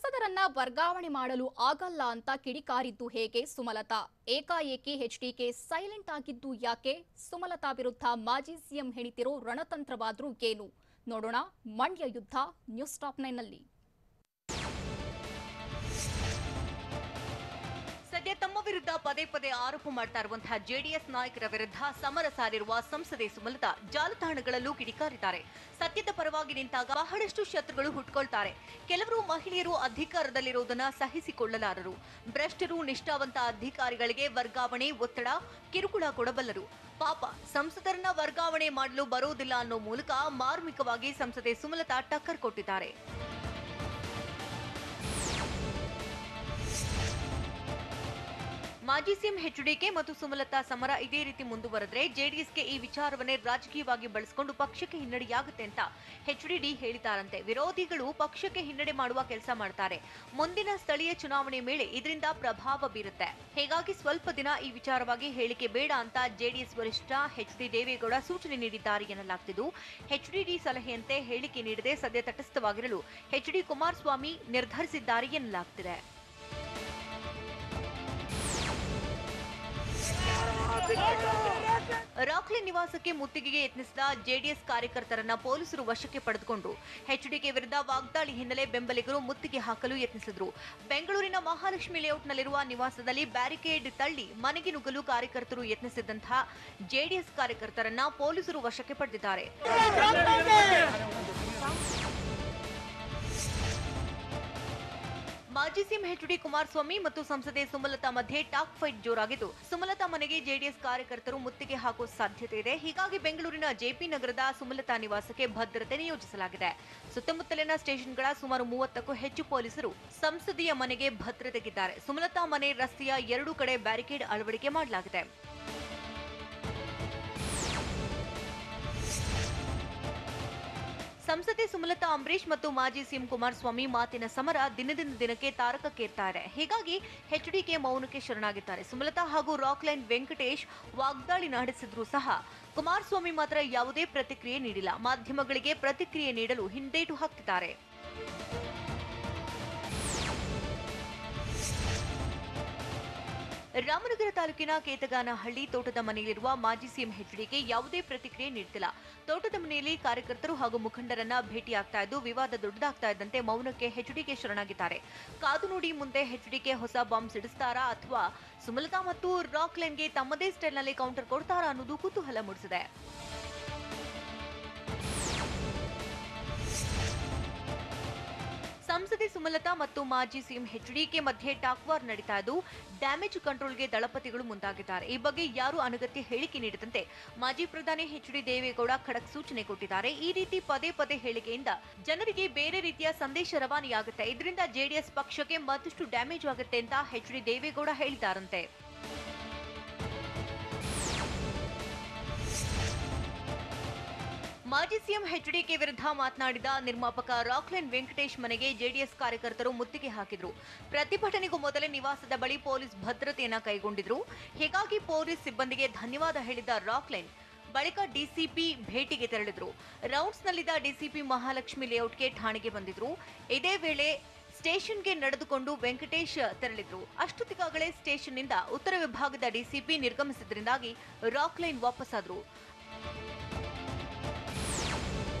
ಸಂಸದರನ್ನ ವರ್ಗಾವಣೆ ಮಾಡಲು ಆಗಲ್ಲ ಅಂತ ಕಿಡಿಕಾರಿದ್ದು ಹೇಗೆ ಸುಮಲತಾ? ಏಕಾಏಕಿ ಎಚ್ಡಿಕೆ ಸೈಲೆಂಟ್ ಆಗಿದ್ದು ಯಾಕೆ? ಸುಮಲತಾ ವಿರುದ್ಧ ಮಾಜಿ ಸಿಎಂ ಹೆಣಿತಿರೋ ರಣತಂತ್ರವಾದ್ರೂ ಏನು? ನೋಡೋಣ ಮಂಡ್ಯ ಯುದ್ಧ ನ್ಯೂಸ್ ಟಾಪ್ 9 ನಲ್ಲಿ. ಸದ್ಯ ತಮ್ಮ ವಿರುದ್ಧ ಪದೇ ಪದೇ ಆರೋಪ ಮಾಡ್ತಾ ಇರುವಂತಹ ಜೆಡಿಎಸ್ ನಾಯಕರ ವಿರುದ್ಧ ಸಮರ ಸಾರಿರುವ ಸಂಸದೆ ಸುಮಲತಾ ಜಾಲತಾಣಗಳಲ್ಲೂ ಕಿಡಿಕಾರಿದ್ದಾರೆ. ಸತ್ಯದ ಪರವಾಗಿ ನಿಂತಾಗ ಬಹಳಷ್ಟು ಶತ್ರುಗಳು ಹುಟ್ಕೊಳ್ತಾರೆ. ಕೆಲವರು ಮಹಿಳೆಯರು ಅಧಿಕಾರದಲ್ಲಿರುವುದನ್ನ ಸಹಿಸಿಕೊಳ್ಳಲಾರರು. ಭ್ರಷ್ಟರು, ನಿಷ್ಠಾವಂತ ಅಧಿಕಾರಿಗಳಿಗೆ ವರ್ಗಾವಣೆ, ಒತ್ತಡ, ಕಿರುಕುಳ ಕೊಡಬಲ್ಲರು. ಪಾಪ ಸಂಸದರನ್ನ ವರ್ಗಾವಣೆ ಮಾಡಲು ಬರೋದಿಲ್ಲ ಅನ್ನೋ ಮೂಲಕ ಮಾರ್ಮಿಕವಾಗಿ ಸಂಸದೆ ಸುಮಲತಾ ಟಕ್ಕರ್ ಕೊಟ್ಟಿದ್ದಾರೆ. ಮಾಜಿ ಸಿಎಂ ಎಚ್ಡಿಕೆ ಮತ್ತು ಸುಮಲತಾ ಸಮರ ಇದೇ ರೀತಿ ಮುಂದುವರೆದ್ರೆ ಜೆಡಿಎಸ್ಗೆ ಈ ವಿಚಾರವನ್ನೇ ರಾಜಕೀಯವಾಗಿ ಬಳಸಿಕೊಂಡು ಪಕ್ಷಕ್ಕೆ ಹಿನ್ನಡೆಯಾಗುತ್ತೆ ಅಂತ ಎಚ್ಡಿಡಿ ಹೇಳಿದ್ದಾರಂತೆ. ವಿರೋಧಿಗಳು ಪಕ್ಷಕ್ಕೆ ಹಿನ್ನಡೆ ಮಾಡುವ ಕೆಲಸ ಮಾಡ್ತಾರೆ. ಮುಂದಿನ ಸ್ಥಳೀಯ ಚುನಾವಣೆ ಮೇಲೆ ಇದರಿಂದ ಪ್ರಭಾವ ಬೀರುತ್ತೆ. ಹೀಗಾಗಿ ಸ್ವಲ್ಪ ದಿನ ಈ ವಿಚಾರವಾಗಿ ಹೇಳಿಕೆ ಬೇಡ ಅಂತ ಜೆಡಿಎಸ್ ವರಿಷ್ಠ ಎಚ್ಡಿ ದೇವೇಗೌಡ ಸೂಚನೆ ನೀಡಿದ್ದಾರೆ ಎನ್ನಲಾಗ್ತಿದ್ದು, ಎಚ್ಡಿಡಿ ಸಲಹೆಯಂತೆ ಹೇಳಿಕೆ ನೀಡದೆ ಸದ್ಯ ತಟಸ್ಥವಾಗಿರಲು ಎಚ್ಡಿ ಕುಮಾರಸ್ವಾಮಿ ನಿರ್ಧರಿಸಿದ್ದಾರೆ ಎನ್ನಲಾಗ್ತಿದೆ. ರಾಕ್ಲೈನ್ ನಿವಾಸಕ್ಕೆ ಮುತ್ತಿಗೆಗೆ ಯತ್ನಿಸಿದ ಜೆಡಿಎಸ್ ಕಾರ್ಯಕರ್ತರನ್ನ ಪೊಲೀಸರು ವಶಕ್ಕೆ ಪಡೆದುಕೊಂಡು ಎಚ್ಡಿಕೆ ವಿರುದ್ಧ ವಾಗ್ದಾಳಿ ಹಿನ್ನೆಲೆ ಬೆಂಬಲಿಗರು ಮುತ್ತಿಗೆ ಹಾಕಲು ಯತ್ನಿಸಿದ್ರು. ಬೆಂಗಳೂರಿನ ಮಹಾಲಕ್ಷ್ಮಿ ಲೇಔಟ್ನಲ್ಲಿರುವ ನಿವಾಸದಲ್ಲಿ ಬ್ಯಾರಿಕೇಡ್ ತಳ್ಳಿ ಮನೆಗೆ ನುಗ್ಗಲು ಕಾರ್ಯಕರ್ತರು ಯತ್ನಿಸಿದಂತಹ ಜೆಡಿಎಸ್ ಕಾರ್ಯಕರ್ತರನ್ನ ಪೊಲೀಸರು ವಶಕ್ಕೆ ಪಡೆದಿದ್ದಾರೆ. ಮಾಜಿ ಸಿಎಂ ಎಚ್ಡಿ ಕುಮಾರಸ್ವಾಮಿ ಮತ್ತು ಸಂಸದೆ ಸುಮಲತಾ ಮಧ್ಯೆ ಟಾಕ್ ಫೈಟ್ ಜೋರಾಗಿದ್ದು, ಸುಮಲತಾ ಮನೆಗೆ ಜೆಡಿಎಸ್ ಕಾರ್ಯಕರ್ತರು ಮುತ್ತಿಗೆ ಹಾಕುವ ಸಾಧ್ಯತೆ ಇದೆ. ಹೀಗಾಗಿ ಬೆಂಗಳೂರಿನ ಜೆಪಿ ನಗರದ ಸುಮಲತಾ ನಿವಾಸಕ್ಕೆ ಭದ್ರತೆ ನಿಯೋಜಿಸಲಾಗಿದೆ. ಸುತ್ತಮುತ್ತಲಿನ ಸ್ಟೇಷನ್ಗಳ ಸುಮಾರು 30ಕ್ಕೂ ಹೆಚ್ಚು ಪೊಲೀಸರು ಸಂಸದೀಯ ಮನೆಗೆ ಭದ್ರತೆಗಿದ್ದಾರೆ. ಸುಮಲತಾ ಮನೆ ರಸ್ತೆಯ ಎರಡೂ ಕಡೆ ಬ್ಯಾರಿಕೇಡ್ ಅಳವಡಿಕೆ ಮಾಡಲಾಗಿದೆ. ಸಂಸದೆ ಸುಮಲತಾ, ಅಂಬರೀಶ್ ಮತ್ತು ಮಾಜಿ ಸಿಎಂ ಕುಮಾರಸ್ವಾಮಿ ಮಾತಿನ ಸಮರ ದಿನದಿಂದ ದಿನಕ್ಕೆ ತಾರಕಕ್ಕೇರ್ತಾ ಇದೆ. ಹೀಗಾಗಿ ಎಚ್ಡಿಕೆ ಮೌನಕ್ಕೆ ಶರಣಾಗಿದ್ದಾರೆ. ಸುಮಲತಾ ಹಾಗೂ ರಾಕ್ಲೈನ್ ವೆಂಕಟೇಶ್ ವಾಗ್ದಾಳಿ ನಡೆಸಿದ್ರೂ ಸಹ ಕುಮಾರಸ್ವಾಮಿ ಮಾತ್ರ ಯಾವುದೇ ಪ್ರತಿಕ್ರಿಯೆ ನೀಡಿಲ್ಲ. ಮಾಧ್ಯಮಗಳಿಗೆ ಪ್ರತಿಕ್ರಿಯೆ ನೀಡಲು ಹಿಂದೇಟು ಹಾಕ್ತಿದ್ದಾರೆ. ರಾಮನಗರ ತಾಲೂಕಿನ ಕೇತಗಾನಹಳ್ಳಿ ತೋಟದ ಮನೆಯಲ್ಲಿರುವ ಮಾಜಿ ಸಿಎಂ ಎಚ್ಡಿಕೆ ಯಾವುದೇ ಪ್ರತಿಕ್ರಿಯೆ ನೀಡುತ್ತಿಲ್ಲ. ತೋಟದ ಮನೆಯಲ್ಲಿ ಕಾರ್ಯಕರ್ತರು ಹಾಗೂ ಮುಖಂಡರನ್ನ ಭೇಟಿಯಾಗ್ತಾ ಇದ್ದು ವಿವಾದ ದೊಡ್ಡದಾಗ್ತಾ ಇದ್ದಂತೆ ಮೌನಕ್ಕೆ ಎಚ್ಡಿಕೆ ಶರಣಾಗಿದ್ದಾರೆ. ಕಾದು ನೋಡಿ, ಮುಂದೆ ಎಚ್ಡಿಕೆ ಹೊಸ ಬಾಂಬ್ ಸಿಡಿಸ್ತಾರಾ ಅಥವಾ ಸುಮಲತಾ ಮತ್ತು ರಾಕ್ಲೈನ್ಗೆ ತಮ್ಮದೇ ಸ್ಟೈಲ್ನಲ್ಲಿ ಕೌಂಟರ್ ಕೊಡ್ತಾರಾ ಅನ್ನೋದು ಕುತೂಹಲ ಮೂಡಿಸಿದೆ. ಸಂಸದೆ ಸುಮಲತಾ ಮತ್ತು ಮಾಜಿ ಸಿಎಂ ಎಚ್ಡಿಕೆ ಮಧ್ಯೆ ಟಾಕ್ ವಾರ್ ನಡೀತಾ ಇದ್ದು, ಡ್ಯಾಮೇಜ್ ಕಂಟ್ರೋಲ್ಗೆ ದಳಪತಿಗಳು ಮುಂದಾಗಿದ್ದಾರೆ. ಈ ಬಗ್ಗೆ ಯಾರು ಅನಗತ್ಯ ಹೇಳಿಕೆ ನೀಡದಂತೆ ಮಾಜಿ ಪ್ರಧಾನಿ ಎಚ್ಡಿ ದೇವೇಗೌಡ ಖಡಕ್ ಸೂಚನೆ ಕೊಟ್ಟಿದ್ದಾರೆ. ಈ ರೀತಿ ಪದೇ ಪದೇ ಹೇಳಿಕೆಯಿಂದ ಜನರಿಗೆ ಬೇರೆ ರೀತಿಯ ಸಂದೇಶ ರವಾನೆಯಾಗುತ್ತೆ. ಇದರಿಂದ ಜೆಡಿಎಸ್ ಪಕ್ಷಕ್ಕೆ ಮತ್ತಷ್ಟು ಡ್ಯಾಮೇಜ್ ಆಗುತ್ತೆ ಅಂತ ಎಚ್ಡಿ ದೇವೇಗೌಡ ಹೇಳಿದ್ದಾರಂತೆ. ಮಾಜಿ ಸಿಎಂ ಎಚ್ಡಿಕೆ ವಿರುದ್ಧ ಮಾತನಾಡಿದ ನಿರ್ಮಾಪಕ ರಾಕ್ಲೈನ್ ವೆಂಕಟೇಶ್ ಮನೆಗೆ ಜೆಡಿಎಸ್ ಕಾರ್ಯಕರ್ತರು ಮುತ್ತಿಗೆ ಹಾಕಿದ್ರು. ಪ್ರತಿಭಟನೆಗೂ ಮೊದಲೇ ನಿವಾಸದ ಬಳಿ ಪೊಲೀಸ್ ಭದ್ರತೆಯನ್ನ ಕೈಗೊಂಡಿದ್ರು. ಹೀಗಾಗಿ ಪೊಲೀಸ್ ಸಿಬ್ಬಂದಿಗೆ ಧನ್ಯವಾದ ಹೇಳಿದ ರಾಕ್ಲೈನ್ ಬಳಿಕ ಡಿಸಿಪಿ ಭೇಟಿಗೆ ತೆರಳಿದ್ರು. ರೌಂಡ್ಸ್ನಲ್ಲಿದ್ದ ಡಿಸಿಪಿ ಮಹಾಲಕ್ಷ್ಮಿ ಲೇಔಟ್ಗೆ ಠಾಣೆಗೆ ಬಂದಿದ್ರು. ಇದೇ ವೇಳೆ ಸ್ಟೇಷನ್ಗೆ ನಡೆದುಕೊಂಡು ವೆಂಕಟೇಶ್ ತೆರಳಿದ್ರು. ಅಷ್ಟೊತ್ತಿಗಾಗಲೇ ಸ್ಟೇಷನ್ನಿಂದ ಉತ್ತರ ವಿಭಾಗದ ಡಿಸಿಪಿ ನಿರ್ಗಮಿಸಿದ್ರಿಂದಾಗಿ ರಾಕ್ಲೈನ್ ವಾಪಸ್ಸಾದ್ರು.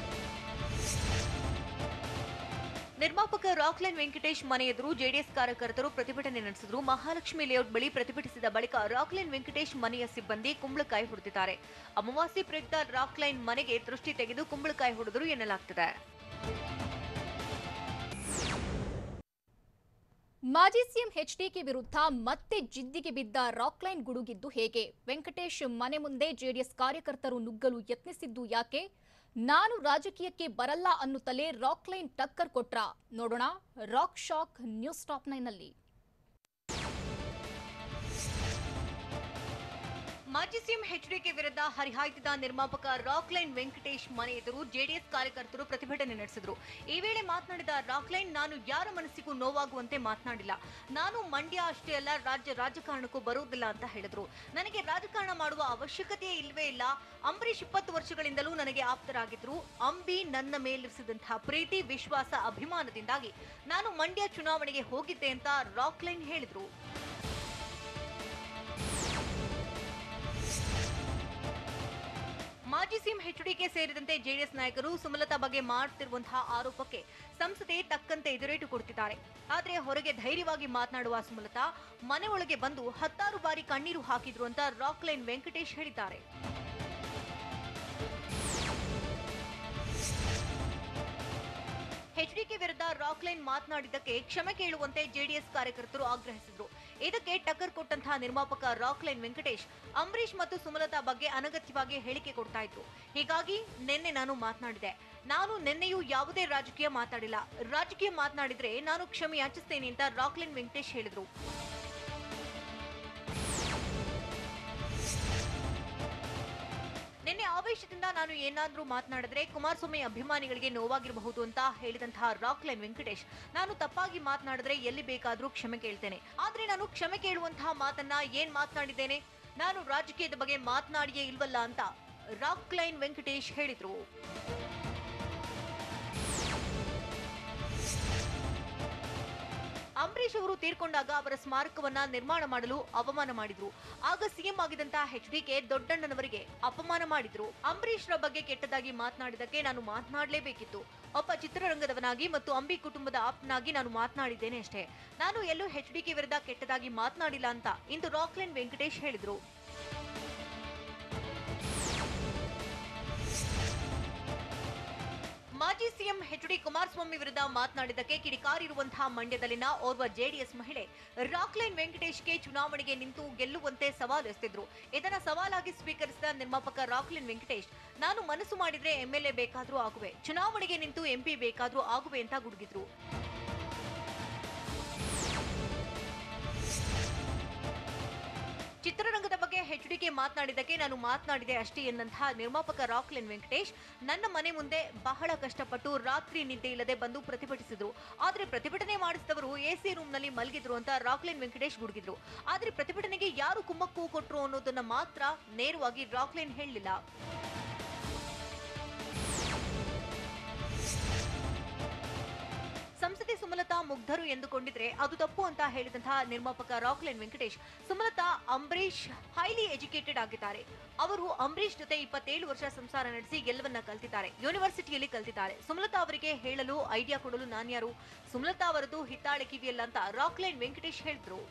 ನಿರ್ಮಾಪಕ ರಾಕ್ಲೈನ್ ವೆಂಕಟೇಶ್ ಮನೆ ಎದುರು ಜೆಡಿಎಸ್ ಕಾರ್ಯಕರ್ತರು ಪ್ರತಿಭಟನೆ ನಡೆಸಿದ್ರು. ಮಹಾಲಕ್ಷ್ಮಿ ಲೇಔಟ್ ಬಳಿ ಪ್ರತಿಭಟಿಸಿದ ಬಳಿಕ ರಾಕ್ಲೈನ್ ವೆಂಕಟೇಶ್ ಮನೆಯ ಸಿಬ್ಬಂದಿ ಕುಂಬಳಕಾಯಿ ಹೊಡೆದಿದ್ದಾರೆ. ಅಮಾವಾಸ್ಯೆ ಪ್ರಯುಕ್ತ ರಾಕ್ಲೈನ್ ಮನೆಗೆ ದೃಷ್ಟಿ ತೆಗೆದು ಕುಂಬಳಕಾಯಿ ಹೊಡೆದರು ಎನ್ನಲಾಗ್ತಿದೆ. ಮಾಜಿ ಸಿಎಂ ಎಚ್ಡಿಕೆ ವಿರುದ್ಧ ಮತ್ತೆ ಜಿದ್ದಿಗೆ ಬಿದ್ದ ರಾಕ್ಲೈನ್ ಗುಡುಗಿದ್ದು ಹೇಗೆ? ವೆಂಕಟೇಶ್ ಮನೆ ಮುಂದೆ ಜೆಡಿಎಸ್ ಕಾರ್ಯಕರ್ತರು ನುಗ್ಗಲು ಯತ್ನಿಸಿದ್ದು ಯಾಕೆ? ನಾನು ರಾಜಕೀಯಕ್ಕೆ ಬರಲ್ಲ ಅನ್ನುತ್ತಲೇ ರಾಕ್ಲೈನ್ ಟಕ್ಕರ್ ಕೊಟ್ರ? ನೋಡೋಣ ರಾಕ್ ಶಾಕ್ ನ್ಯೂಸ್ ಟಾಪ್ 9 ನಲ್ಲಿ. ಮಾಜಿ ಸಿಎಂ ಎಚ್ಡಿಕೆ ವಿರುದ್ಧ ಹರಿಹಾಯ್ದಿದ್ದ ನಿರ್ಮಾಪಕ ರಾಕ್ಲೈನ್ ವೆಂಕಟೇಶ್ ಮನೆ ಎದುರು ಜೆಡಿಎಸ್ ಕಾರ್ಯಕರ್ತರು ಪ್ರತಿಭಟನೆ ನಡೆಸಿದರು. ಈ ವೇಳೆ ಮಾತನಾಡಿದ ರಾಕ್ಲೈನ್, ನಾನು ಯಾರ ಮನಸ್ಸಿಗೂ ನೋವಾಗುವಂತೆ ಮಾತನಾಡಿಲ್ಲ. ನಾನು ಮಂಡ್ಯ ಅಷ್ಟೇ ಅಲ್ಲ, ರಾಜಕಾರಣಕ್ಕೂ ಬರುವುದಿಲ್ಲ ಅಂತ ಹೇಳಿದ್ರು. ನನಗೆ ರಾಜಕಾರಣ ಮಾಡುವ ಅವಶ್ಯಕತೆಯೇ ಇಲ್ವೇ ಇಲ್ಲ. ಅಂಬರೀಶ್ 20 ವರ್ಷಗಳಿಂದಲೂ ನನಗೆ ಆಪ್ತರಾಗಿದ್ರು. ಅಂಬಿ ನನ್ನ ಮೇಲಿರಿಸಿದಂತಹ ಪ್ರೀತಿ, ವಿಶ್ವಾಸ, ಅಭಿಮಾನದಿಂದಾಗಿ ನಾನು ಮಂಡ್ಯ ಚುನಾವಣೆಗೆ ಹೋಗಿದ್ದೆ ಅಂತ ರಾಕ್ಲೈನ್ ಹೇಳಿದ್ರು. ಮಾಜಿ ಸಿಎಂ ಎಚ್ಡಿಕೆ ಸೇರಿದಂತೆ ಜೆಡಿಎಸ್ ನಾಯಕರು ಸುಮಲತಾ ಬಗ್ಗೆ ಮಾಡುತ್ತಿರುವಂತಹ ಆರೋಪಕ್ಕೆ ಸಂಸದೆ ತಕ್ಕಂತೆ ಎದುರೇಟು ಕೊಡುತ್ತಿದ್ದಾರೆ. ಆದರೆ ಹೊರಗೆ ಧೈರ್ಯವಾಗಿ ಮಾತನಾಡುವ ಸುಮಲತಾ ಮನೆ ಒಳಗೆ ಬಂದು 10 ಬಾರಿ ಕಣ್ಣೀರು ಹಾಕಿದ್ರು ಅಂತ ರಾಕ್ಲೈನ್ ವೆಂಕಟೇಶ್ ಹೇಳಿದ್ದಾರೆ. ಎಚ್ಡಿಕೆ ವಿರುದ್ಧ ರಾಕ್ಲೈನ್ ಮಾತನಾಡಿದ್ದಕ್ಕೆ ಕ್ಷಮೆ ಕೇಳುವಂತೆ ಜೆಡಿಎಸ್ ಕಾರ್ಯಕರ್ತರು ಆಗ್ರಹಿಸಿದರು. ಇದಕ್ಕೆ ಟಕ್ಕರ್ ಕೊಟ್ಟಂತಹ ನಿರ್ಮಾಪಕ ರಾಕ್ಲೈನ್ ವೆಂಕಟೇಶ್, ಅಂಬರೀಶ್ ಮತ್ತು ಸುಮಲತಾ ಬಗ್ಗೆ ಅನಗತ್ಯವಾಗಿ ಹೇಳಿಕೆ ಕೊಡ್ತಾ ಇದ್ರು. ಹೀಗಾಗಿ ನಿನ್ನೆ ನಾನು ಮಾತನಾಡಿದೆ. ನಾನು ನಿನ್ನೆಯೂ ಯಾವುದೇ ರಾಜಕೀಯ ಮಾತಾಡಿಲ್ಲ. ರಾಜಕೀಯ ಮಾತನಾಡಿದ್ರೆ ನಾನು ಕ್ಷಮೆ ಯಾಚಿಸ್ತೇನೆ ಅಂತ ರಾಕ್ಲೈನ್ ವೆಂಕಟೇಶ್ ಹೇಳಿದ್ರು. ನಿನ್ನೆ ಆವೇಶದಿಂದ ನಾನು ಏನಾದ್ರೂ ಮಾತನಾಡಿದ್ರೆ ಕುಮಾರಸ್ವಾಮಿ ಅಭಿಮಾನಿಗಳಿಗೆ ನೋವಾಗಿರಬಹುದು ಅಂತ ಹೇಳಿದಂತಹ ರಾಕ್ಲೈನ್ ವೆಂಕಟೇಶ್, ನಾನು ತಪ್ಪಾಗಿ ಮಾತನಾಡಿದ್ರೆ ಎಲ್ಲಿ ಬೇಕಾದ್ರೂ ಕ್ಷಮೆ ಕೇಳ್ತೇನೆ. ಆದ್ರೆ ನಾನು ಕ್ಷಮೆ ಕೇಳುವಂತಹ ಮಾತನ್ನ ಏನ್ ಮಾತನಾಡಿದ್ದೇನೆ? ನಾನು ರಾಜಕೀಯದ ಬಗ್ಗೆ ಮಾತನಾಡಿಯೇ ಇಲ್ವಲ್ಲ ಅಂತ ರಾಕ್ಲೈನ್ ವೆಂಕಟೇಶ್ ಹೇಳಿದ್ರು. ಅಂಬರೀಶ್ ಅವರು ತೀರ್ಕೊಂಡಾಗ ಅವರ ಸ್ಮಾರಕವನ್ನ ನಿರ್ಮಾಣ ಮಾಡಲು ಅವಮಾನ ಮಾಡಿದ್ರು. ಆಗ ಸಿಎಂ ಆಗಿದಂತಹ ಎಚ್ಡಿಕೆ ದೊಡ್ಡಣ್ಣನವರಿಗೆ ಅಪಮಾನ ಮಾಡಿದ್ರು. ಅಂಬರೀಶ್ ರ ಬಗ್ಗೆ ಕೆಟ್ಟದಾಗಿ ಮಾತನಾಡಿದಕ್ಕೆ ನಾನು ಮಾತನಾಡಲೇಬೇಕಿತ್ತು. ಒಬ್ಬ ಚಿತ್ರರಂಗದವನಾಗಿ ಮತ್ತು ಅಂಬಿ ಕುಟುಂಬದ ಆಪ್ತನಾಗಿ ನಾನು ಮಾತನಾಡಿದ್ದೇನೆ ಅಷ್ಟೇ. ನಾನು ಎಲ್ಲೂ ಎಚ್ಡಿಕೆ ವಿರುದ್ಧ ಕೆಟ್ಟದಾಗಿ ಮಾತನಾಡಿಲ್ಲ ಅಂತ ಇಂದು ರಾಕ್ಲೈನ್ ವೆಂಕಟೇಶ್ ಹೇಳಿದ್ರು. ಮಾಜಿ ಸಿಎಂ ಎಚ್ಡಿ ಕುಮಾರಸ್ವಾಮಿ ವಿರುದ್ಧ ಮಾತನಾಡಿದ್ದಕ್ಕೆ ಕಿಡಿಕಾರಿರುವಂತಹ ಮಂಡ್ಯದಲ್ಲಿನ ಓರ್ವ ಜೆಡಿಎಸ್ ಮಹಿಳೆ ರಾಕ್ಲೈನ್ ವೆಂಕಟೇಶ್ಗೆ ಚುನಾವಣೆಗೆ ನಿಂತು ಗೆಲ್ಲುವಂತೆ ಸವಾಲು ಎಸೆದಿದ್ರು. ಇದನ್ನ ಸವಾಲಾಗಿ ಸ್ವೀಕರಿಸಿದ ನಿರ್ಮಾಪಕ ರಾಕ್ಲೈನ್ ವೆಂಕಟೇಶ್, ನಾನು ಮನಸ್ಸು ಮಾಡಿದ್ರೆ ಎಂಎಲ್ಎ ಬೇಕಾದ್ರೂ ಆಗುವೆ, ಚುನಾವಣೆಗೆ ನಿಂತು ಎಂಪಿ ಬೇಕಾದ್ರೂ ಆಗುವೆ ಅಂತ ಗುಡುಗಿದ್ರು. ಚಿತ್ರರಂಗದ ಬಗ್ಗೆ ಎಚ್ಡಿಕೆ ಮಾತನಾಡಿದ್ದಕ್ಕೆ ನಾನು ಮಾತನಾಡಿದೆ ಅಷ್ಟೇ ಎಂದಂತಹ ನಿರ್ಮಾಪಕ ರಾಕ್ಲೈನ್ ವೆಂಕಟೇಶ್, ನನ್ನ ಮನೆ ಮುಂದೆ ಬಹಳ ಕಷ್ಟಪಟ್ಟು ರಾತ್ರಿ ನಿದ್ದೆ ಇಲ್ಲದೆ ಬಂದು ಪ್ರತಿಭಟಿಸಿದ್ರು. ಆದ್ರೆ ಪ್ರತಿಭಟನೆ ಮಾಡಿಸಿದವರು ಎಸಿ ರೂಮ್ ನಲ್ಲಿ ಮಲಗಿದ್ರು ಅಂತ ರಾಕ್ಲೈನ್ ವೆಂಕಟೇಶ್ ಗುಡುಗಿದ್ರು. ಆದ್ರೆ ಪ್ರತಿಭಟನೆಗೆ ಯಾರು ಕುಮ್ಮಕ್ಕು ಕೊಟ್ರು ಅನ್ನೋದನ್ನ ಮಾತ್ರ ನೇರವಾಗಿ ರಾಕ್ಲೈನ್ ಹೇಳಲಿಲ್ಲ. ಸಂಸದೆ ಸುಮಲತಾ ಮುಗ್ಧರು ಎಂದುಕೊಂಡಿದ್ರೆ ಅದು ತಪ್ಪು ಅಂತ ಹೇಳಿದಂತಹ ನಿರ್ಮಾಪಕ ರಾಕ್ಲೈನ್ ವೆಂಕಟೇಶ್, ಸುಮಲತಾ ಅಂಬರೀಶ್ ಹೈಲಿ ಎಜುಕೇಟೆಡ್ ಆಗಿದ್ದಾರೆ. ಅವರು ಅಂಬರೀಶ್ ಜೊತೆ 27 ವರ್ಷ ಸಂಸಾರ ನಡೆಸಿ ಎಲ್ಲವನ್ನ ಕಲ್ತಿದ್ದಾರೆ, ಯೂನಿವರ್ಸಿಟಿಯಲ್ಲಿ ಕಲ್ತಿದ್ದಾರೆ. ಸುಮಲತಾ ಅವರಿಗೆ ಹೇಳಲು ಐಡಿಯಾ ಕೊಡಲು ನಾನ್ಯಾರು? ಸುಮಲತಾ ಅವರದು ಹಿತ್ತಾಳೆ ಕಿವಿಯಲ್ಲ ಅಂತ ರಾಕ್ಲೈನ್ ವೆಂಕಟೇಶ್ ಹೇಳಿದ್ರು.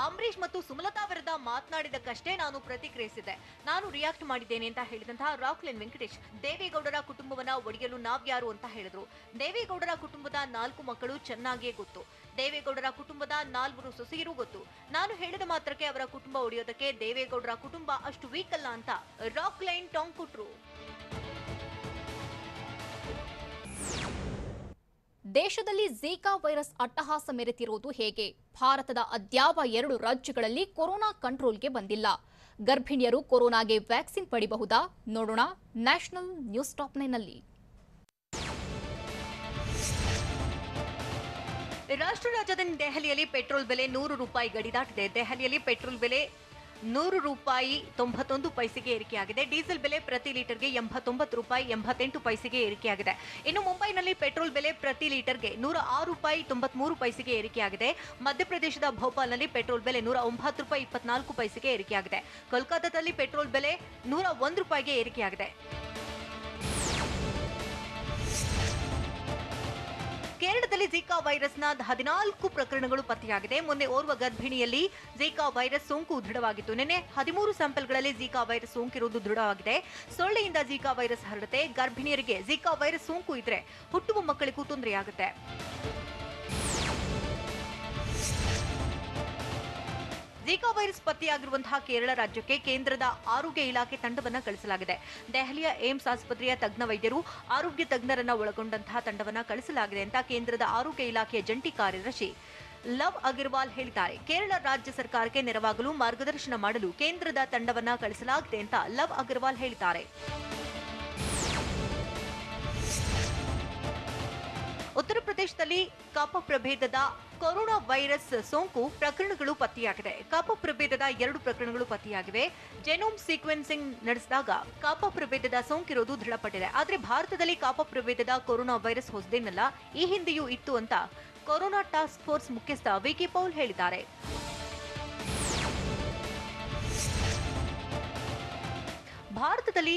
ಅಂಬರೀಶ್ ಮತ್ತು ಸುಮಲತಾ ವಿರುದ್ಧ ಮಾತನಾಡಿದಕ್ಕಷ್ಟೇ ನಾನು ಪ್ರತಿಕ್ರಿಯಿಸಿದೆ, ನಾನು ರಿಯಾಕ್ಟ್ ಮಾಡಿದ್ದೇನೆ ಅಂತ ಹೇಳಿದಂತಹ ರಾಕ್ಲೈನ್ ವೆಂಕಟೇಶ್, ದೇವೇಗೌಡರ ಕುಟುಂಬವನ್ನ ಒಡೆಯಲು ನಾವ್ಯಾರು ಅಂತ ಹೇಳಿದ್ರು. ದೇವೇಗೌಡರ ಕುಟುಂಬದ 4 ಮಕ್ಕಳು ಚೆನ್ನಾಗಿಯೇ ಗೊತ್ತು. ದೇವೇಗೌಡರ ಕುಟುಂಬದ 4 ಸೊಸೆಯರು ಗೊತ್ತು. ನಾನು ಹೇಳಿದ ಮಾತ್ರಕ್ಕೆ ಅವರ ಕುಟುಂಬ ಒಡೆಯೋದಕ್ಕೆ ದೇವೇಗೌಡರ ಕುಟುಂಬ ಅಷ್ಟು ವೀಕ್ ಅಲ್ಲ ಅಂತ ರಾಕ್ಲೈನ್ ಟಾಂಗ್ ಕೊಟ್ರು. ದೇಶದಲ್ಲಿ ಝೀಕಾ ವೈರಸ್ ಅಟ್ಟಹಾಸ ಮೆರೆತಿರುವುದು ಹೇಗೆ? ಭಾರತದ ಅದ್ಯಾವ 2 ರಾಜ್ಯಗಳಲ್ಲಿ ಕೊರೋನಾ ಕಂಟ್ರೋಲ್ಗೆ ಬಂದಿಲ್ಲ. ಗರ್ಭಿಣಿಯರು ಕೊರೋನಾಗೆ ವ್ಯಾಕ್ಸಿನ್ ಪಡೆಯಬಹುದಾ? ನೋಡೋಣ ನ್ಯಾಷನಲ್ ನ್ಯೂಸ್ ಟಾಪ್ 9 ನಲ್ಲಿ. ರಾಷ್ಟ್ರ ರಾಜಧಾನಿ ದೆಹಲಿಯಲ್ಲಿ ಪೆಟ್ರೋಲ್ ಬೆಲೆ 100 ರೂಪಾಯಿ ಗಡಿ ದಾಟಿದೆ. ದೆಹಲಿಯಲ್ಲಿ ಪೆಟ್ರೋಲ್ ಬೆಲೆ 100 ರೂಪಾಯಿ 91 ಪೈಸೆಗೆ ಏರಿಕೆಯಾಗಿದೆ. ಡೀಸೆಲ್ ಬೆಲೆ ಪ್ರತಿ ಲೀಟರ್ಗೆ 89 ರೂಪಾಯಿ 88 ಪೈಸೆಗೆ ಏರಿಕೆಯಾಗಿದೆ. ಇನ್ನು ಮುಂಬೈನಲ್ಲಿ ಪೆಟ್ರೋಲ್ ಬೆಲೆ ಪ್ರತಿ ಲೀಟರ್ಗೆ 106 ರೂಪಾಯಿ 93 ಪೈಸೆಗೆ ಏರಿಕೆಯಾಗಿದೆ. ಮಧ್ಯಪ್ರದೇಶದ ಭೋಪಾಲ್ನಲ್ಲಿ ಪೆಟ್ರೋಲ್ ಬೆಲೆ 109 ರೂಪಾಯಿ 24 ಪೈಸೆಗೆ ಏರಿಕೆಯಾಗಿದೆ. ಕೋಲ್ಕತ್ತಾದಲ್ಲಿ ಪೆಟ್ರೋಲ್ ಬೆಲೆ 101 ರೂಪಾಯಿಗೆ ಏರಿಕೆಯಾಗಿದೆ. ಕೇರಳದಲ್ಲಿ ಝೀಕಾ ವೈರಸ್ನ 14 ಪ್ರಕರಣಗಳು ಪತ್ತೆಯಾಗಿದೆ. ಮೊನ್ನೆ ಓರ್ವ ಗರ್ಭಿಣಿಯಲ್ಲಿ ಝೀಕಾ ವೈರಸ್ ಸೋಂಕು ದೃಢವಾಗಿತ್ತು. ನಿನ್ನೆ 13 ಸ್ಯಾಂಪಲ್ಗಳಲ್ಲಿ ಝೀಕಾ ವೈರಸ್ ಸೋಂಕಿರುವುದು ದೃಢವಾಗಿದೆ. ಸೊಳ್ಳೆಯಿಂದ ಝೀಕಾ ವೈರಸ್ ಹರಡುತ್ತೆ. ಗರ್ಭಿಣಿಯರಿಗೆ ಝೀಕಾ ವೈರಸ್ ಸೋಂಕು ಇದ್ರೆ ಹುಟ್ಟುವ ಮಕ್ಕಳಿಗೂ ತೊಂದರೆಯಾಗುತ್ತೆ. ಝೀಕಾ ವೈರಸ್ ಪತ್ತೆಯಾಗಿರುವಂತಹ ಕೇರಳ ರಾಜ್ಯಕ್ಕೆ ಕೇಂದ್ರದ ಆರೋಗ್ಯ ಇಲಾಖೆ ತಂಡವನ್ನ ಕಳಿಸಲಾಗಿದೆ. ದೆಹಲಿಯ ಏಮ್ಸ್ ಆಸ್ಪತ್ರೆಯ ತಜ್ಞ ವೈದ್ಯರು, ಆರೋಗ್ಯ ತಜ್ಞರನ್ನ ಒಳಗೊಂಡಂತಹ ತಂಡವನ್ನ ಕಳಿಸಲಾಗಿದೆ ಅಂತ ಕೇಂದ್ರದ ಆರೋಗ್ಯ ಇಲಾಖೆಯ ಜಂಟಿ ಕಾರ್ಯದರ್ಶಿ ಲವ್ ಅಗರ್ವಾಲ್ ಹೇಳಿದ್ದಾರೆ. ಕೇರಳ ರಾಜ್ಯ ಸರ್ಕಾರಕ್ಕೆ ನೆರವಾಗಲು ಮಾರ್ಗದರ್ಶನ ಮಾಡಲು ಕೇಂದ್ರದ ತಂಡವನ್ನ ಕಳಿಸಲಾಗಿದೆ ಅಂತ ಲವ್ ಅಗರ್ವಾಲ್ ಹೇಳಿದ್ದಾರೆ. ಉತ್ತರ ಪ್ರದೇಶದಲ್ಲಿ ಕಫ ಪ್ರಭೇದದ ಕೊರೋನಾ ವೈರಸ್ ಸೋಂಕು ಪ್ರಕರಣಗಳು ಪತ್ತೆಯಾಗಿದೆ. ಕಫ ಪ್ರಭೇದದ 2 ಪ್ರಕರಣಗಳು ಪತ್ತೆಯಾಗಿವೆ. ಜೆನೋಮ್ ಸೀಕ್ವೆನ್ಸಿಂಗ್ ನಡೆಸಿದಾಗ ಕಫ ಪ್ರಭೇದದ ಸೋಂಕಿರೋದು ದೃಢಪಟ್ಟಿದೆ. ಆದರೆ ಭಾರತದಲ್ಲಿ ಕಫ ಪ್ರಭೇದದ ಕೊರೋನಾ ವೈರಸ್ ಹೊಸದೇನಲ್ಲ, ಈ ಹಿಂದೆಯೂ ಇತ್ತು ಅಂತ ಕೊರೋನಾ ಟಾಸ್ಕ್ ಫೋರ್ಸ್ ಮುಖ್ಯಸ್ಥ ವಿಕೆ ಪೌಲ್ ಹೇಳಿದ್ದಾರೆ. ಭಾರತದಲ್ಲಿ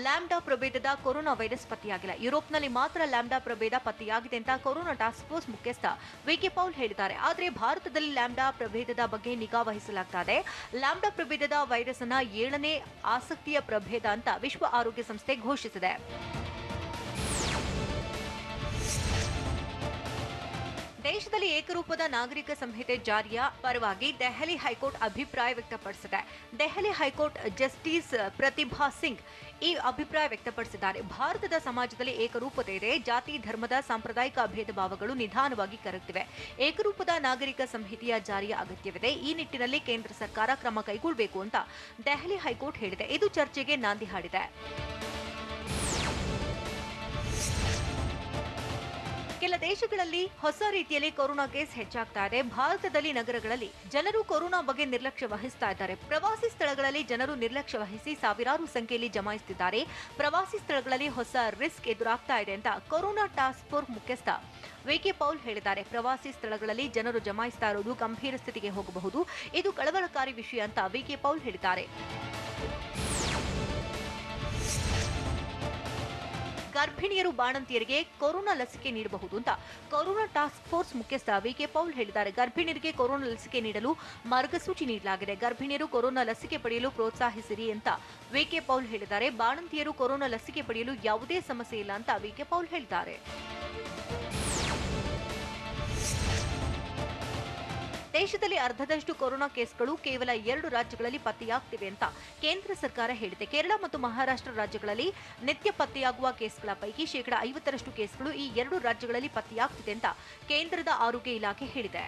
ಲ್ಯಾಂಬ್ಡಾ ಪ್ರಭೇದದ ಕೊರೋನಾ ವೈರಸ್ ಪತ್ತೆಯಾಗಿಲ್ಲ. ಯುರೋಪ್ನಲ್ಲಿ ಮಾತ್ರ ಲ್ಯಾಂಬ್ಡಾ ಪ್ರಭೇದ ಪತ್ತೆಯಾಗಿದೆ ಅಂತ ಕೊರೋನಾ ಟಾಸ್ಕ್ ಫೋರ್ಸ್ ಮುಖ್ಯಸ್ಥ ವಿಕೆ ಪೌಲ್ ಹೇಳಿದ್ದಾರೆ. ಆದರೆ ಭಾರತದಲ್ಲಿ ಲ್ಯಾಂಬ್ಡಾ ಪ್ರಭೇದದ ಬಗ್ಗೆ ನಿಗಾ ವಹಿಸಲಾಗ್ತಾ ಇದೆ. ಲ್ಯಾಂಬ್ಡಾ ಪ್ರಭೇದದ ವೈರಸ್ ಅನ್ನ 7ನೇ ಆಸಕ್ತಿಯ ಪ್ರಭೇದ ಅಂತ ವಿಶ್ವ ಆರೋಗ್ಯ ಸಂಸ್ಥೆ ಘೋಷಿಸಿದೆ. ದೇಶದಲ್ಲಿ ಏಕರೂಪದ ನಾಗರಿಕ ಸಂಹಿತೆ ಜಾರಿಯ ಪರವಾಗಿ ದೆಹಲಿ ಹೈಕೋರ್ಟ್ ಅಭಿಪ್ರಾಯ ವ್ಯಕ್ತಪಡಿಸಿದೆ. ದೆಹಲಿ ಹೈಕೋರ್ಟ್ ಜಸ್ಟಿಸ್ ಪ್ರತಿಭಾ ಸಿಂಗ್ ಈ ಅಭಿಪ್ರಾಯ ವ್ಯಕ್ತಪಡಿಸಿದ್ದಾರೆ. ಭಾರತದ ಸಮಾಜದಲ್ಲಿ ಏಕರೂಪತೆ ಇದೆ. ಜಾತಿ, ಧರ್ಮದ ಸಾಂಪ್ರದಾಯಿಕ ಭೇದ ಭಾವಗಳು ನಿಧಾನವಾಗಿ ಕರಗುತ್ತಿವೆ. ಏಕರೂಪದ ನಾಗರಿಕ ಸಂಹಿತೆಯ ಜಾರಿಯ ಅಗತ್ಯವಿದೆ. ಈ ನಿಟ್ಟಿನಲ್ಲಿ ಕೇಂದ್ರ ಸರ್ಕಾರ ಕ್ರಮ ಕೈಗೊಳ್ಳಬೇಕು ಅಂತ ದೆಹಲಿ ಹೈಕೋರ್ಟ್ ಹೇಳಿದೆ. ಇದು ಚರ್ಚೆಗೆ ನಾಂದಿ ಹಾಡಿದೆ. ಕೆಲ ದೇಶಗಳಲ್ಲಿ ಹೊಸ ರೀತಿಯಲ್ಲಿ ಕೊರೋನಾ ಕೇಸ್ ಹೆಚ್ಚಾಗ್ತಾ ಇದೆ. ಭಾರತದಲ್ಲಿ ನಗರಗಳಲ್ಲಿ ಜನರು ಕೊರೋನಾ ಬಗ್ಗೆ ನಿರ್ಲಕ್ಷ್ಯ ವಹಿಸ್ತಾ ಇದ್ದಾರೆ. ಪ್ರವಾಸಿ ಸ್ಥಳಗಳಲ್ಲಿ ಜನರು ನಿರ್ಲಕ್ಷ್ಯ ವಹಿಸಿ ಸಾವಿರಾರು ಸಂಖ್ಯೆಯಲ್ಲಿ ಜಮಾಯಿಸುತ್ತಿದ್ದಾರೆ. ಪ್ರವಾಸಿ ಸ್ಥಳಗಳಲ್ಲಿ ಹೊಸ ರಿಸ್ಕ್ ಎದುರಾಗ್ತಾ ಇದೆ ಅಂತ ಕೊರೋನಾ ಟಾಸ್ಕ್ ಫೋರ್ಸ್ ಮುಖ್ಯಸ್ಥ ವಿಕೆ ಪೌಲ್ ಹೇಳಿದ್ದಾರೆ. ಪ್ರವಾಸಿ ಸ್ಥಳಗಳಲ್ಲಿ ಜನರು ಜಮಾಯಿಸ್ತಾ ಇರೋದು ಗಂಭೀರ ಸ್ಥಿತಿಗೆ ಹೋಗಬಹುದು. ಇದು ಕಳವಳಕಾರಿ ವಿಷಯ ಅಂತ ವಿಕೆ ಪೌಲ್ ಹೇಳಿದ್ದಾರೆ. ಗರ್ಭಿಣಿಯರು, ಬಾಣಂತಿಯರಿಗೆ ಕೊರೋನಾ ಲಸಿಕೆ ನೀಡಬಹುದು ಅಂತ ಕೊರೋನಾ ಟಾಸ್ಕ್ ಫೋರ್ಸ್ ಮುಖ್ಯಸ್ಥ ವಿಕೆ ಪೌಲ್ ಹೇಳಿದ್ದಾರೆ. ಗರ್ಭಿಣಿಯರಿಗೆ ಕೊರೋನಾ ಲಸಿಕೆ ನೀಡಲು ಮಾರ್ಗಸೂಚಿ ನೀಡಲಾಗಿದೆ. ಗರ್ಭಿಣಿಯರು ಕೊರೋನಾ ಲಸಿಕೆ ಪಡೆಯಲು ಪ್ರೋತ್ಸಾಹಿಸಿರಿ ಅಂತ ವಿಕೆ ಪೌಲ್ ಹೇಳಿದ್ದಾರೆ. ಬಾಣಂತಿಯರು ಕೊರೋನಾ ಲಸಿಕೆ ಪಡೆಯಲು ಯಾವುದೇ ಸಮಸ್ಯೆ ಇಲ್ಲ ಅಂತ ವಿಕೆ ಪೌಲ್ ಹೇಳಿದ್ದಾರೆ. ದೇಶದಲ್ಲಿ ಅರ್ಧದಷ್ಟು ಕೊರೋನಾ ಕೇಸ್ಗಳು ಕೇವಲ 2 ರಾಜ್ಯಗಳಲ್ಲಿ ಪತ್ತೆಯಾಗ್ತಿವೆ ಅಂತ ಕೇಂದ್ರ ಸರ್ಕಾರ ಹೇಳಿದೆ. ಕೇರಳ ಮತ್ತು ಮಹಾರಾಷ್ಟ್ರ ರಾಜ್ಯಗಳಲ್ಲಿ ನಿತ್ಯ ಪತ್ತೆಯಾಗುವ ಕೇಸ್ಗಳ ಪೈಕಿ 50% ಕೇಸ್ಗಳು ಈ 2 ರಾಜ್ಯಗಳಲ್ಲಿ ಪತ್ತೆಯಾಗ್ತಿದೆ ಅಂತ ಕೇಂದ್ರದ ಆರೋಗ್ಯ ಇಲಾಖೆ ಹೇಳಿದೆ.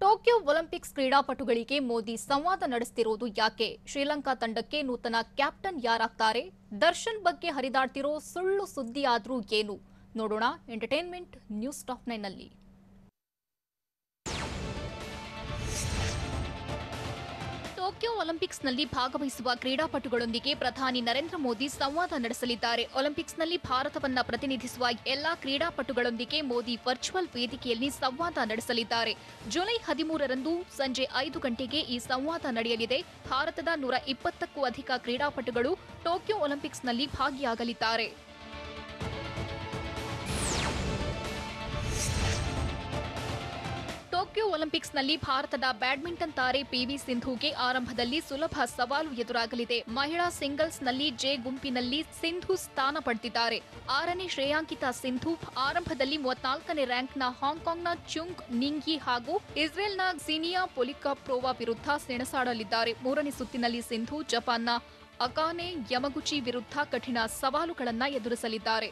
ಟೋಕಿಯೋ ಒಲಿಂಪಿಕ್ಸ್ ಕ್ರೀಡಾಪಟುಗಳಿಗೆ ಮೋದಿ ಸಂವಾದ ನಡೆಸುತ್ತಿರುವುದು ಯಾಕೆ? ಶ್ರೀಲಂಕಾ ತಂಡಕ್ಕೆ ನೂತನ ಕ್ಯಾಪ್ಟನ್ ಯಾರಾಗ್ತಾರೆ? ದರ್ಶನ್ ಬಗ್ಗೆ ಹರಿದಾಡ್ತಿರೋ ಸುಳ್ಳು ಸುದ್ದಿ ಆದ್ರೂ ಏನು? ನೋಡೋಣ ಎಂಟರ್ಟೈನ್ಮೆಂಟ್ ನ್ಯೂಸ್ ಟಾಪ್ 9 ನಲ್ಲಿ. ಟೋಕಿಯೋ ಒಲಿಂಪಿಕ್ಸ್ನಲ್ಲಿ ಭಾಗವಹಿಸುವ ಕ್ರೀಡಾಪಟುಗಳೊಂದಿಗೆ ಪ್ರಧಾನಿ ನರೇಂದ್ರ ಮೋದಿ ಸಂವಾದ ನಡೆಸಲಿದ್ದಾರೆ. ಒಲಿಂಪಿಕ್ಸ್ನಲ್ಲಿ ಭಾರತವನ್ನ ಪ್ರತಿನಿಧಿಸುವ ಎಲ್ಲಾ ಕ್ರೀಡಾಪಟುಗಳೊಂದಿಗೆ ಮೋದಿ ವರ್ಚುವಲ್ ವೇದಿಕೆಯಲ್ಲಿ ಸಂವಾದ ನಡೆಸಲಿದ್ದಾರೆ. ಜುಲೈ 13ರಂದು ಸಂಜೆ 5 ಗಂಟೆಗೆ ಈ ಸಂವಾದ ನಡೆಯಲಿದೆ. ಭಾರತದ 120ಕ್ಕೂ ಅಧಿಕ ಕ್ರೀಡಾಪಟುಗಳು ಟೋಕಿಯೋ ಒಲಿಂಪಿಕ್ಸ್ನಲ್ಲಿ ಭಾಗಿಯಾಗಲಿದ್ದಾರೆ. ಟೋಕಿಯೋ ಒಲಿಂಪಿಕ್ಸ್ನಲ್ಲಿ ಭಾರತದ ಬ್ಯಾಡ್ಮಿಂಟನ್ ತಾರೆ ಪಿವಿ ಸಿಂಧುಗೆ ಆರಂಭದಲ್ಲಿ ಸುಲಭ ಸವಾಲು ಎದುರಾಗಲಿದೆ. ಮಹಿಳಾ ಸಿಂಗಲ್ಸ್ನಲ್ಲಿ ಜೆ ಗುಂಪಿನಲ್ಲಿ ಸಿಂಧು ಸ್ಥಾನ ಪಡೆದಿದ್ದಾರೆ. 6ನೇ ಶ್ರೇಯಾಂಕಿತ ಸಿಂಧು ಆರಂಭದಲ್ಲಿ 34ನೇ ರ್ಯಾಂಕ್ನ ಹಾಂಗ್ಕಾಂಗ್ನ ಚುಂಗ್ ನಿಂಗಿ ಹಾಗೂ ಇಸ್ರೇಲ್ನ ಝಿನಿಯಾ ಪೊಲಿಕಾಪ್ರೋವಾ ವಿರುದ್ಧ ಸೆಣಸಾಡಲಿದ್ದಾರೆ. 3ನೇ ಸುತ್ತಿನಲ್ಲಿ ಸಿಂಧು ಜಪಾನ್ನ ಅಕಾನೆ ಯಮಗುಚಿ ವಿರುದ್ಧ ಕಠಿಣ ಸವಾಲುಗಳನ್ನು ಎದುರಿಸಲಿದ್ದಾರೆ.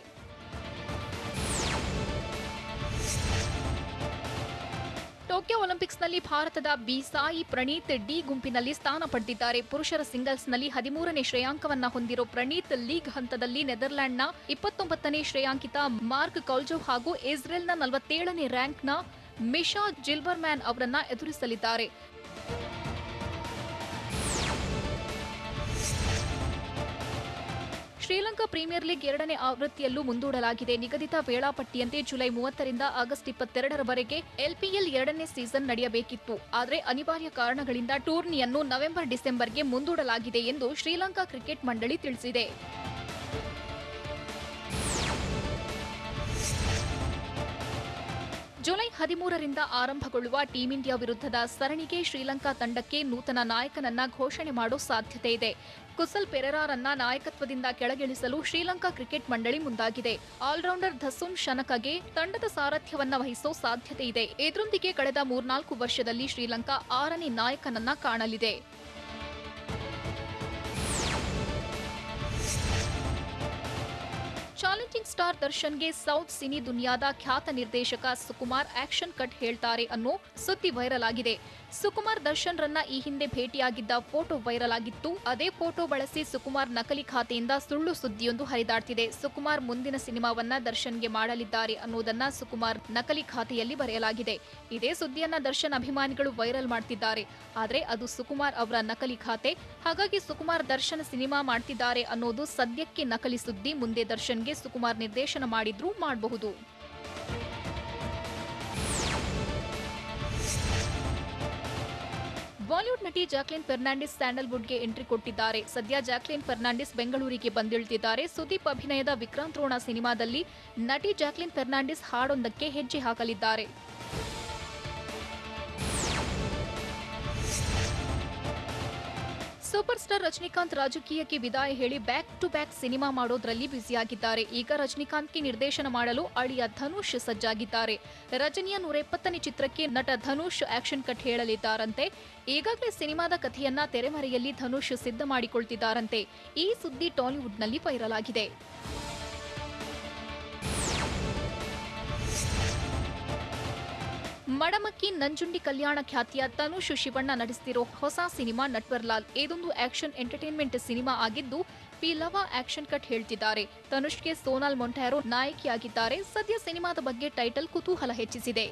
ಟೋಕಿಯೋ ಒಲಿಂಪಿಕ್ಸ್ನಲ್ಲಿ ಭಾರತದ ಬಿ ಸಾಯಿ ಪ್ರಣೀತ್ ಡಿ ಗುಂಪಿನಲ್ಲಿ ಸ್ಥಾನ ಪಡೆದಿದ್ದಾರೆ. ಪುರುಷರ ಸಿಂಗಲ್ಸ್ನಲ್ಲಿ 13ನೇ ಶ್ರೇಯಾಂಕವನ್ನ ಹೊಂದಿರೋ ಪ್ರಣೀತ್ ಲೀಗ್ ಹಂತದಲ್ಲಿ ನೆದರ್ಲ್ಯಾಂಡ್ನ 29ನೇ ಶ್ರೇಯಾಂಕಿತ ಮಾರ್ಕ್ ಕೌಲ್ಜೋವ್ ಹಾಗೂ ಇಸ್ರೇಲ್ನ 47ನೇ ರ್ಯಾಂಕ್ನ ಮಿಶಾ ಜಿಲ್ಬರ್ಮ್ಯಾನ್ ಅವರನ್ನ ಎದುರಿಸಲಿದ್ದಾರೆ. ಶ್ರೀಲಂಕಾ ಪ್ರೀಮಿಯರ್ ಲೀಗ್ 2ನೇ ಆವೃತ್ತಿಯಲ್ಲೂ ಮುಂದೂಡಲಾಗಿದೆ. ನಿಗದಿತ ವೇಳಾಪಟ್ಟಿಯಂತೆ ಜುಲೈ 30ರಿಂದ ಆಗಸ್ಟ್ 22ರವರೆಗೆ ಎಲ್ಪಿಎಲ್ 2ನೇ ಸೀಸನ್ ನಡೆಯಬೇಕಿತ್ತು. ಆದರೆ ಅನಿವಾರ್ಯ ಕಾರಣಗಳಿಂದ ಟೂರ್ನಿಯನ್ನು ನವೆಂಬರ್-ಡಿಸೆಂಬರ್ಗೆ ಮುಂದೂಡಲಾಗಿದೆ ಎಂದು ಶ್ರೀಲಂಕಾ ಕ್ರಿಕೆಟ್ ಮಂಡಳಿ ತಿಳಿಸಿದೆ. ಜುಲೈ 13ರಿಂದ ಆರಂಭಗೊಳ್ಳುವ ಟೀಂ ಇಂಡಿಯಾ ವಿರುದ್ಧದ ಸರಣಿಗೆ ಶ್ರೀಲಂಕಾ ತಂಡಕ್ಕೆ ನೂತನ ನಾಯಕನನ್ನ ಘೋಷಣೆ ಮಾಡೋ ಸಾಧ್ಯತೆ ಇದೆ. ಕುಸಲ್ ಪೆರೆರಾರನ್ನ ನಾಯಕತ್ವದಿಂದ ಕೆಳಗಿಳಿಸಲು ಶ್ರೀಲಂಕಾ ಕ್ರಿಕೆಟ್ ಮಂಡಳಿ ಮುಂದಾಗಿದೆ. ಆಲ್ರೌಂಡರ್ ಧಸುನ್ ಶನಕಗೆ ತಂಡದ ಸಾರಥ್ಯವನ್ನ ವಹಿಸೋ ಸಾಧ್ಯತೆ ಇದೆ. ಇದರೊಂದಿಗೆ ಕಳೆದ 3-4 ವರ್ಷದಲ್ಲಿ ಶ್ರೀಲಂಕಾ 6ನೇ ನಾಯಕನನ್ನ ಕಾಣಲಿದೆ. ಚಾಲೆಂಜಿಂಗ್ ಸ್ಟಾರ್ ದರ್ಶನ್ಗೆ ಸೌತ್ ಸಿನಿ ದುನಿಯಾದ ಖ್ಯಾತ ನಿರ್ದೇಶಕ ಸುಕುಮಾರ್ ಆಕ್ಷನ್ ಕಟ್ ಹೇಳ್ತಾರೆ ಅನ್ನೋ ಸುದ್ದಿ ವೈರಲ್ ಆಗಿದೆ. ಸುಕುಮಾರ್ ದರ್ಶನ್ ರನ್ನ ಈ ಹಿಂದೆ ಭೇಟಿಯಾಗಿದ್ದ ಫೋಟೋ ವೈರಲ್ ಆಗಿತ್ತು. ಅದೇ ಫೋಟೋ ಬಳಸಿ ಸುಕುಮಾರ್ ನಕಲಿ ಖಾತೆಯಿಂದ ಸುಳ್ಳು ಸುದ್ದಿಯೊಂದು ಹರಿದಾಡ್ತಿದೆ. ಸುಕುಮಾರ್ ಮುಂದಿನ ಸಿನಿಮಾವನ್ನ ದರ್ಶನ್ಗೆ ಮಾಡಲಿದ್ದಾರೆ ಅನ್ನೋದನ್ನ ಸುಕುಮಾರ್ ನಕಲಿ ಖಾತೆಯಲ್ಲಿ ಬರೆಯಲಾಗಿದೆ. ಇದೇ ಸುದ್ದಿಯನ್ನ ದರ್ಶನ್ ಅಭಿಮಾನಿಗಳು ವೈರಲ್ ಮಾಡ್ತಿದ್ದಾರೆ. ಆದ್ರೆ ಅದು ಸುಕುಮಾರ್ ಅವರ ನಕಲಿ ಖಾತೆ. ಹಾಗಾಗಿ ಸುಕುಮಾರ್ ದರ್ಶನ್ ಸಿನಿಮಾ ಮಾಡ್ತಿದ್ದಾರೆ ಅನ್ನೋದು ಸದ್ಯಕ್ಕೆ ನಕಲಿ ಸುದ್ದಿ. ಮುಂದೆ ದರ್ಶನ್ಗೆ ಸುಕುಮಾರ್ ನಿರ್ದೇಶನ ಮಾಡಿದ್ರೂ ಮಾಡಬಹುದು. ಬಾಲಿವುಡ್ ನಟಿ ಜಾಕ್ಲಿನ್ ಫೆರ್ನಾಂಡಿಸ್ ಸ್ಯಾಂಡಲ್ವುಡ್ಗೆ ಎಂಟ್ರಿ ಕೊಟ್ಟಿದ್ದಾರೆ. ಸದ್ಯ ಜಾಕ್ಲಿನ್ ಫೆರ್ನಾಂಡಿಸ್ ಬೆಂಗಳೂರಿಗೆ ಬಂದಿಳಿದಿದ್ದಾರೆ. ಸುದೀಪ್ ಅಭಿನಯದ ವಿಕ್ರಾಂತ್ ರೋಣ ಸಿನಿಮಾದಲ್ಲಿ ನಟಿ ಜಾಕ್ಲಿನ್ ಫೆರ್ನಾಂಡಿಸ್ ಹಾಡೊಂದಕ್ಕೆ ಹೆಜ್ಜೆ ಹಾಕಲಿದ್ದಾರೆ. ಸೂಪರ್ ಸ್ಟಾರ್ ರಜನಿಕಾಂತ್ ರಾಜಕೀಯಕ್ಕೆ ವಿದಾಯ ಹೇಳಿ ಬ್ಯಾಕ್ ಟು ಬ್ಯಾಕ್ ಸಿನಿಮಾ ಮಾಡೋದ್ರಲ್ಲಿ ಬ್ಯುಸಿಯಾಗಿದ್ದಾರೆ. ಈಗ ರಜನಿಕಾಂತ್ಗೆ ನಿರ್ದೇಶನ ಮಾಡಲು ಅಳಿಯ ಧನುಷ್ ಸಜ್ಜಾಗಿದ್ದಾರೆ. ರಜನಿಯ 170ನೇ ಚಿತ್ರಕ್ಕೆ ನಟ ಧನುಷ್ ಆಕ್ಷನ್ ಕಟ್ ಹೇಳಲಿದ್ದಾರಂತೆ. ಈಗಾಗಲೇ ಸಿನಿಮಾದ ಕಥೆಯನ್ನ ತೆರೆಮರೆಯಲ್ಲಿ ಧನುಷ್ ಸಿದ್ಧ ಮಾಡಿಕೊಳ್ತಿದ್ದಾರಂತೆ. ಈ ಸುದ್ದಿ ಟಾಲಿವುಡ್ನಲ್ಲಿ ವೈರಲ್ ಆಗಿದೆ. ಮಡಮಕ್ಕಿ ನಂಜುಂಡಿ ಕಲ್ಯಾಣ ಖ್ಯಾತಿಯ ತನುಷ್ ಶಿವಣ್ಣ ನಟಿಸುತ್ತಿರೋ ಹೊಸ ಸಿನಿಮಾ ನಟ್ವರ್ಲಾಲ್. ಇದೊಂದು ಆಕ್ಷನ್ ಎಂಟರ್ಟೈನ್ಮೆಂಟ್ ಸಿನಿಮಾ ಆಗಿದ್ದು ಪಿಲವ ಆಕ್ಷನ್ ಕಟ್ ಹೇಳ್ತಿದ್ದಾರೆ. ತನುಷ್ಗೆ ಸೋನಾಲ್ ಮೊಂಟ್ಯಾರೋ ನಾಯಕಿಯಾಗಿದ್ದಾರೆ. ಸದ್ಯ ಸಿನಿಮಾದ ಬಗ್ಗೆ ಟೈಟಲ್ ಕುತೂಹಲ ಹೆಚ್ಚಿಸಿದೆ.